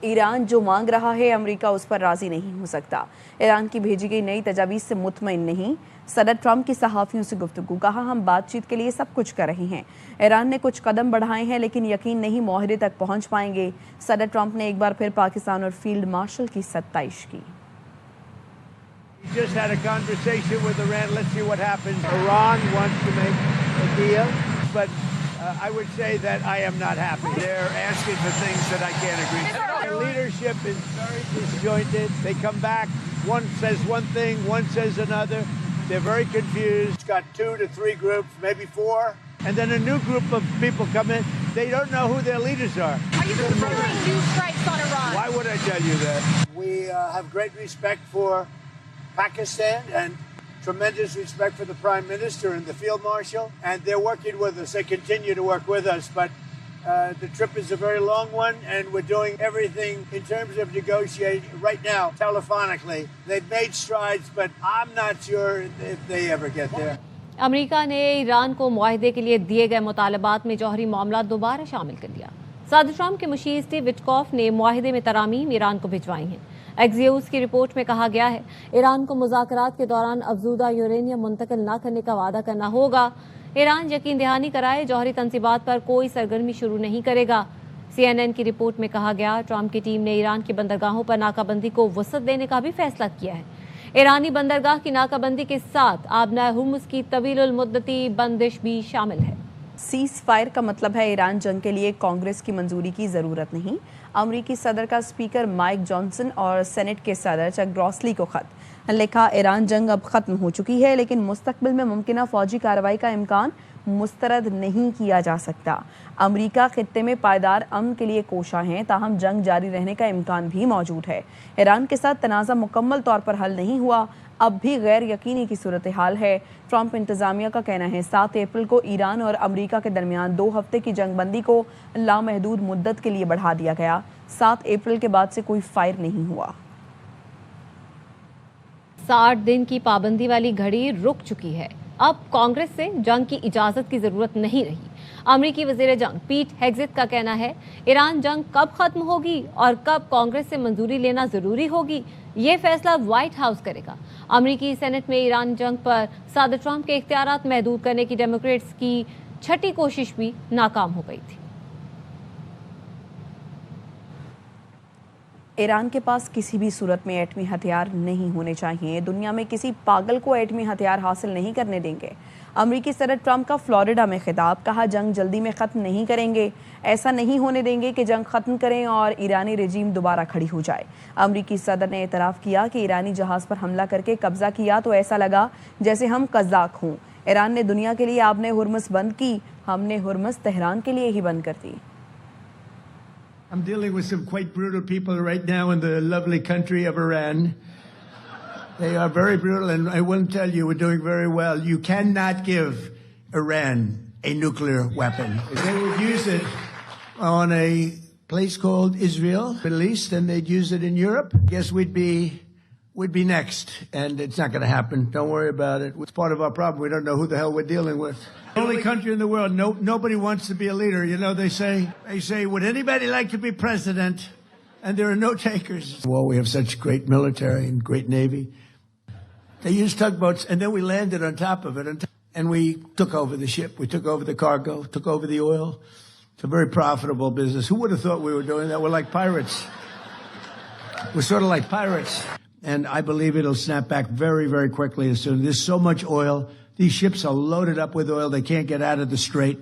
ایران جو مانگ رہا ہے امریکہ اس پر راضی نہیں ہو سکتا۔ ایران کی بھیجی گئی نئی تجاویز سے مطمئن نہیں۔ صدر ٹرمپ کی صحافیوں سے گفتگو، کہا ہم بات چیت کے لیے سب کچھ کر رہے ہیں۔ ایران نے کچھ قدم بڑھائے ہیں لیکن یقین نہیں معاہدے تک پہنچ پائیں گے۔ صدر ٹرمپ نے ایک بار پھر پاکستان اور فیلڈ مارشل کی ستائش کی۔ just had a conversation with Iran. Let's see what happens. Iran wants to make a deal, but I would say that I am not happy. They're asking for things that I can't agree to. The leadership is very disjointed. They come back, one says one thing, one says another. They're very confused. It's got 2 to 3 groups, maybe 4. And then a new group of people come in. They don't know who their leaders are. Are you considering new strikes on Iran? Why would I tell you that? We have great respect for Pakistan and tremendous respect for the Prime Minister and the Field Marshal, and they're working with us. They continue to work with us, but the trip is a very long one, and we're doing everything in terms of negotiating right now, telephonically. They've made strides, but I'm not sure if they ever get there. امریکہ نے ایران کو معاہدے کے لیے دیے گئے مطالبات میں جوہری معاملات دوبارہ شامل کر لیا۔ صدر ٹرمپ کے مشیر اسٹیو وٹکوف نے معاہدے میں ترامیم ایران کو بھجوائی ہیں۔ ایکزیوس کی رپورٹ میں کہا گیا ہے ایران کو مذاکرات کے دوران افزودہ یورینیم منتقل نہ کرنے کا وعدہ کرنا ہوگا۔ ایران یقین دہانی کرائے جوہری تنصیبات پر کوئی سرگرمی شروع نہیں کرے گا۔ CNN کی رپورٹ میں کہا گیا ٹرمپ کی ٹیم نے ایران کی بندرگاہوں پر ناکہ بندی کو وسعت دینے کا بھی فیصلہ کیا ہے۔ ایرانی بندرگاہ کی ناکہ بندی کے ساتھ آبنائے ہرمز کی طویل المدتی بندش بھی شامل ہے۔ سیز فائر کا مطلب ہے ایران جنگ کے لیے کانگریس کی منظوری کی ضرورت نہیں۔ امریکی صدر کا اسپیکر مائک جانسن اور سینٹ کے صدر چک گراسلی کو خط لکھا، ایران جنگ اب ختم ہو چکی ہے لیکن مستقبل میں ممکنہ فوجی کارروائی کا امکان مسترد نہیں کیا جا سکتا۔ امریکہ خطے میں پائیدار امن کے لیے کوشاں ہیں، تاہم جنگ جاری رہنے کا امکان بھی موجود ہے۔ ایران کے ساتھ تنازع مکمل طور پر حل نہیں ہوا، اب بھی غیر یقینی کی صورتحال ہے۔ ٹرمپ انتظامیہ کا کہنا ہے 7 اپریل کو ایران اور امریکہ کے درمیان 2 ہفتے کی جنگ بندی کو لامحدود مدت کے لیے بڑھا دیا گیا۔ 7 اپریل کے بعد سے کوئی فائر نہیں ہوا۔ 60 دن کی پابندی والی گھڑی رک چکی ہے، اب کانگریس سے جنگ کی اجازت کی ضرورت نہیں رہی۔ امریکی وزیر جنگ پیٹ ہیگزت کا کہنا ہے ایران جنگ کب ختم ہوگی اور کب کانگریس سے منظوری لینا ضروری ہوگی یہ فیصلہ وائٹ ہاؤس کرے گا۔ امریکی سینٹ میں ایران جنگ پر صدر ٹرمپ کے اختیارات محدود کرنے کی ڈیموکریٹس کی 6ٹھی کوشش بھی ناکام ہو گئی تھی۔ ایران کے پاس کسی بھی صورت میں ایٹمی ہتھیار نہیں ہونے چاہیے، دنیا میں کسی پاگل کو ایٹمی ہتھیار حاصل نہیں کرنے دیں گے۔ امریکی صدر ٹرمپ کا فلوریڈا میں خطاب، کہا جنگ جلدی میں ختم نہیں کریں گے، ایسا نہیں ہونے دیں گے کہ جنگ ختم کریں اور ایرانی رجیم دوبارہ کھڑی ہو جائے۔ امریکی صدر نے اعتراف کیا کہ ایرانی جہاز پر حملہ کر کے قبضہ کیا تو ایسا لگا جیسے ہم قزاق ہوں۔ ایران نے دنیا کے لیے آبنائے ہرمز بند کی، ہم نے ہرمز تہران کے لیے ہی بند کر دی۔ I'm dealing with some quite brutal people right now in the lovely country of Iran. They are very brutal, and I will tell you, we're doing very well. You cannot give Iran a nuclear weapon. If they would use it on a place called Israel, Middle East, and they'd use it in Europe, I guess we'd be next, and it's not going to happen. Don't worry about it. It's part of our problem. We don't know who the hell we're dealing with. The only country in the world, nobody wants to be a leader. You know, they say, would anybody like to be president? And there are no takers. Well, we have such great military and great navy. They used tugboats, and then we landed on top of it, and we took over the ship. We took over the cargo, took over the oil. It's a very profitable business. Who would have thought we were doing that? We're like pirates. We're sort of like pirates. And I believe it'll snap back very, very quickly as soon. There's so much oil. These ships are loaded up with oil. They can't get out of the strait.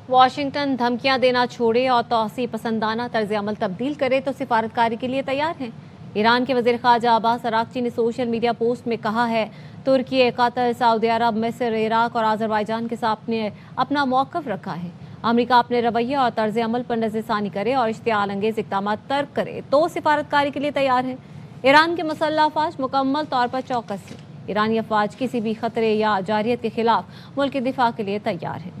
Washington دھمکیاں دینا چھوڑے اور توسیع پسندانہ طرز عمل تبدیل کرے تو سفارتکاری کے لیے تیار ہیں۔ ایران کے وزیر خارجہ عباس اراغچی نے سوشل میڈیا پوسٹ میں کہا ہے ترکی، قطر، سعودی عرب، مصر، عراق اور آذربائیجان کے ساتھ اپنا موقف رکھا ہے۔ امریکہ اپنے رویے اور طرز عمل پر نظر ثانی کرے اور اشتعال انگیز اقدامات ترک کرے تو سفارتکاری کے لیے تیار ہے۔ ایران کے مسلح افواج مکمل طور پر چوکس ہیں۔ ایرانی افواج کسی بھی خطرے یا جارحیت کے خلاف ملک کے دفاع کے لیے تیار ہیں۔